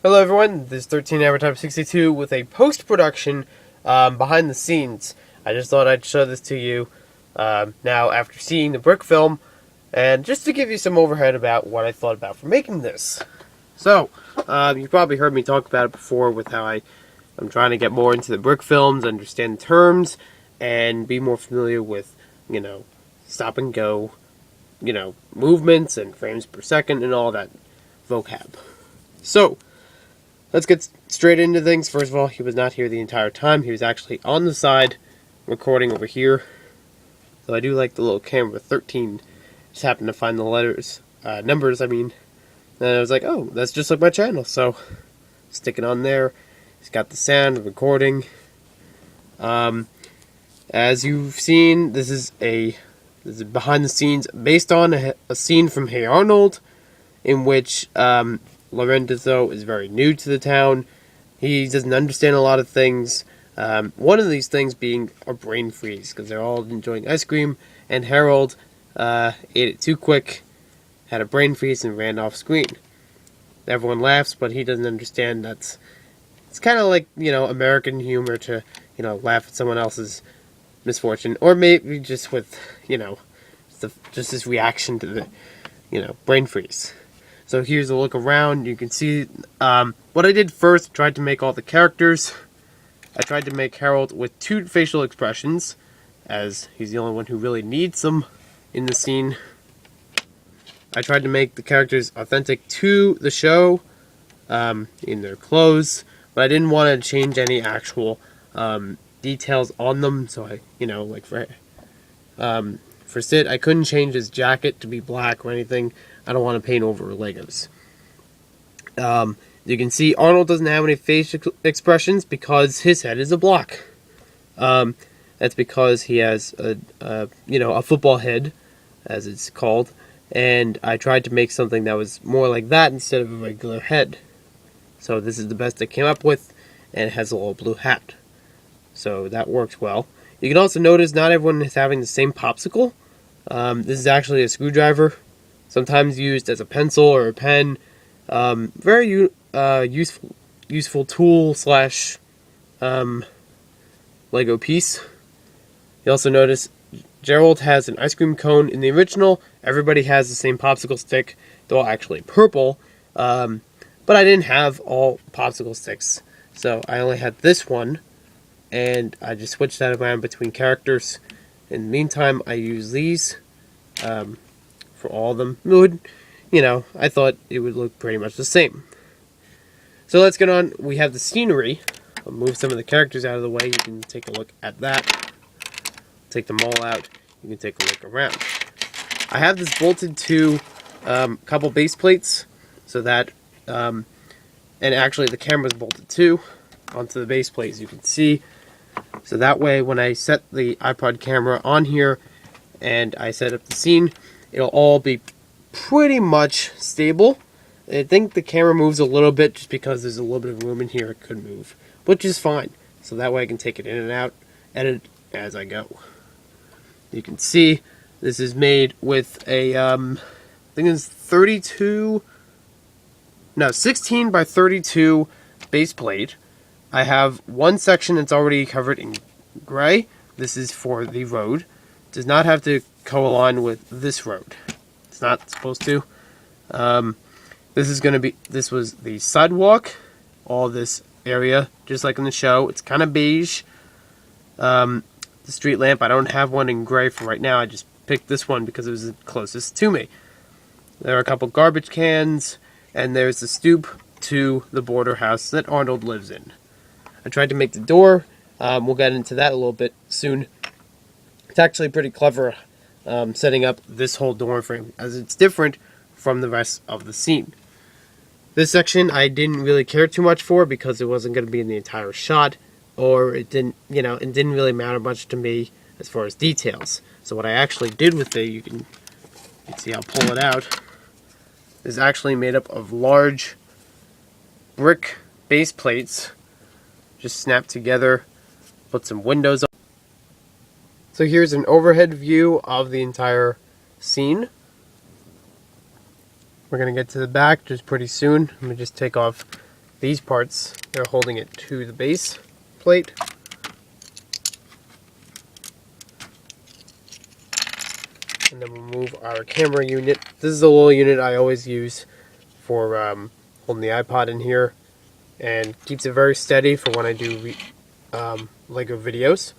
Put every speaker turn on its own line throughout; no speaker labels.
Hello everyone, this is 13 Hour Time 62 with a post-production behind the scenes. I just thought I'd show this to you now after seeing the Brickfilm, and just to give you some overhead about what I thought about for making this. So, you've probably heard me talk about it before with how I'm trying to get more into the Brickfilms, understand terms, and be more familiar with, stop and go, movements and frames per second and all that vocab. So, let's get straight into things. First of all, he was not here the entire time. He was actually on the side, recording over here. So I do like the little camera 13. Just happened to find the numbers, And I was like, oh, that's just like my channel. So, stick it on there. He's got the sound, recording. As you've seen, this is behind the scenes based on a scene from Hey Arnold, in which, Lorenzo is very new to the town. He doesn't understand a lot of things. One of these things being a brain freeze, because they're all enjoying ice cream, and Harold ate it too quick, had a brain freeze, and ran off screen. Everyone laughs, but he doesn't understand it's kind of like, American humor to, laugh at someone else's misfortune, or maybe just with, just this reaction to the, brain freeze. So here's a look around. You can see what I did first. Tried to make all the characters. I tried to make Harold with 2 facial expressions, as he's the only one who really needs them in the scene. I tried to make the characters authentic to the show, in their clothes, but I didn't want to change any actual details on them. So like for Sid, I couldn't change his jacket to be black or anything. I don't want to paint over Legos. You can see Arnold doesn't have any facial expressions because his head is a block. That's because he has a football head, as it's called, and I tried to make something that was more like that instead of a regular head. So this is the best I came up with, and it has a little blue hat. So that works well. You can also notice not everyone is having the same popsicle. This is actually a screwdriver, sometimes used as a pencil or a pen. Very useful tool / Lego piece. You also notice Gerald has an ice cream cone. In the original, everybody has the same popsicle stick. They're all actually purple, but I didn't have all popsicle sticks, so I only had this one, and I just switched that around between characters. In the meantime, I use these for all of them. I thought it would look pretty much the same. So let's get on. We have the scenery. I'll move some of the characters out of the way. You can take a look at that. Take them all out. You can take a look around. I have this bolted to a couple base plates, so that, and actually the camera's bolted too onto the base plate, as you can see. So that way, when I set the iPod camera on here and I set up the scene, it'll all be pretty much stable. I think the camera moves a little bit just because there's a little bit of room in here it could move, which is fine. So that way I can take it in and out, edit as I go. You can see this is made with a, I think it's 16 by 32 base plate. I have one section that's already covered in gray. This is for the road. It does not have to co-align with this road. It's not supposed to. This was the sidewalk. All this area, just like in the show. It's kind of beige. The street lamp, I don't have one in gray for right now. I just picked this one because it was the closest to me. There are a couple garbage cans, and there's the stoop to the border house that Arnold lives in. I tried to make the door. We'll get into that a little bit soon. It's actually pretty clever setting up this whole door frame, as it's different from the rest of the scene. This section I didn't really care too much for because it wasn't going to be in the entire shot, or it didn't really matter much to me as far as details. So what I actually did with it, you can see I'll pull it out, is actually made up of large brick base plates, just snapped together, put some windows on. So here's an overhead view of the entire scene. We're going to get to the back just pretty soon. Let me just take off these parts, they're holding it to the base plate. And then we'll move our camera unit. This is a little unit I always use for holding the iPod in here, and keeps it very steady for when I do Lego videos.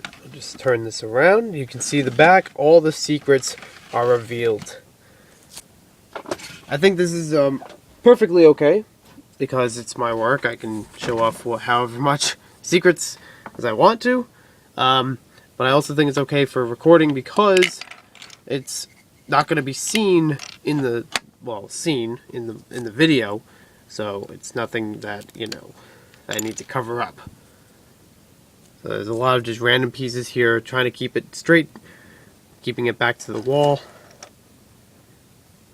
I'll just turn this around. You can see the back. All the secrets are revealed. I think this is perfectly okay because it's my work. I can show off however much secrets as I want to. But I also think it's okay for recording because it's not going to be seen in the in the video, so it's nothing that I need to cover up. So there's a lot of just random pieces here, trying to keep it straight, keeping it back to the wall.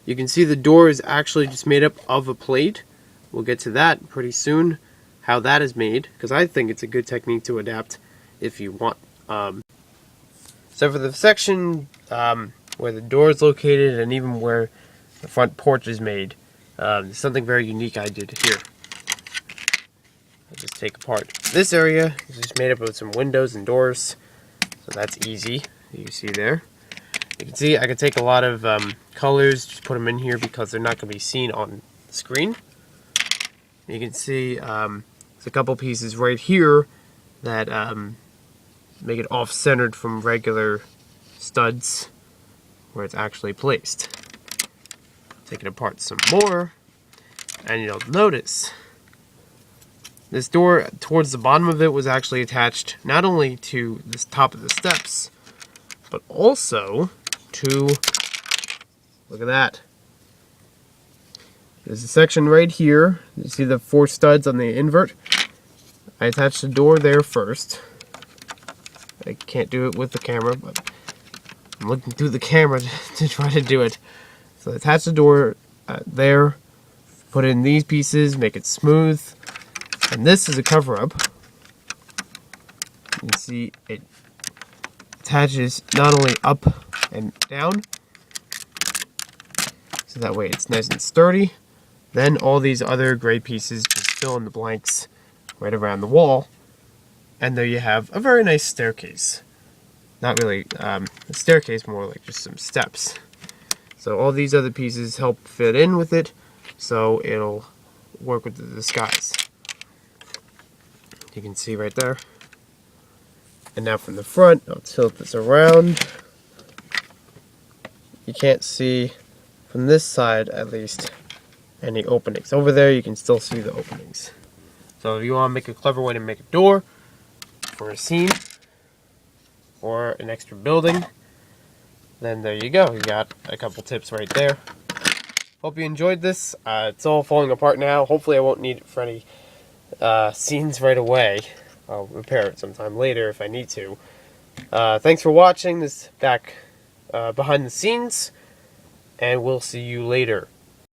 You can see the door is actually just made up of a plate. We'll get to that pretty soon, how that is made, because I think it's a good technique to adapt if you want. So for the section where the door is located and even where the front porch is made, there's something very unique I did here. I'll just take apart this area. It's just made up of some windows and doors, so that's easy. You see there. You can see I can take a lot of colors, just put them in here because they're not going to be seen on the screen. You can see there's a couple pieces right here that make it off-centered from regular studs where it's actually placed. Take it apart some more, and you'll notice this door towards the bottom of it was actually attached not only to the top of the steps, but also to, look at that. There's a section right here. You see the 4 studs on the invert? I attached the door there first. I can't do it with the camera, but I'm looking through the camera to try to do it. So attach the door there, put in these pieces, make it smooth, and this is a cover-up. You can see it attaches not only up and down, so that way it's nice and sturdy. Then all these other gray pieces just fill in the blanks right around the wall. And there you have a very nice staircase. Not really a staircase, more like just some steps. So all these other pieces help fit in with it, so it'll work with the disguise. You can see right there. And now from the front, I'll tilt this around. You can't see, from this side at least, any openings. Over there you can still see the openings. So if you want to make a clever way to make a door for a scene or an extra building, then there you go. You got a couple tips right there. Hope you enjoyed this. It's all falling apart now. Hopefully I won't need it for any scenes right away. I'll repair it sometime later if I need to. Thanks for watching this behind the scenes, and we'll see you later.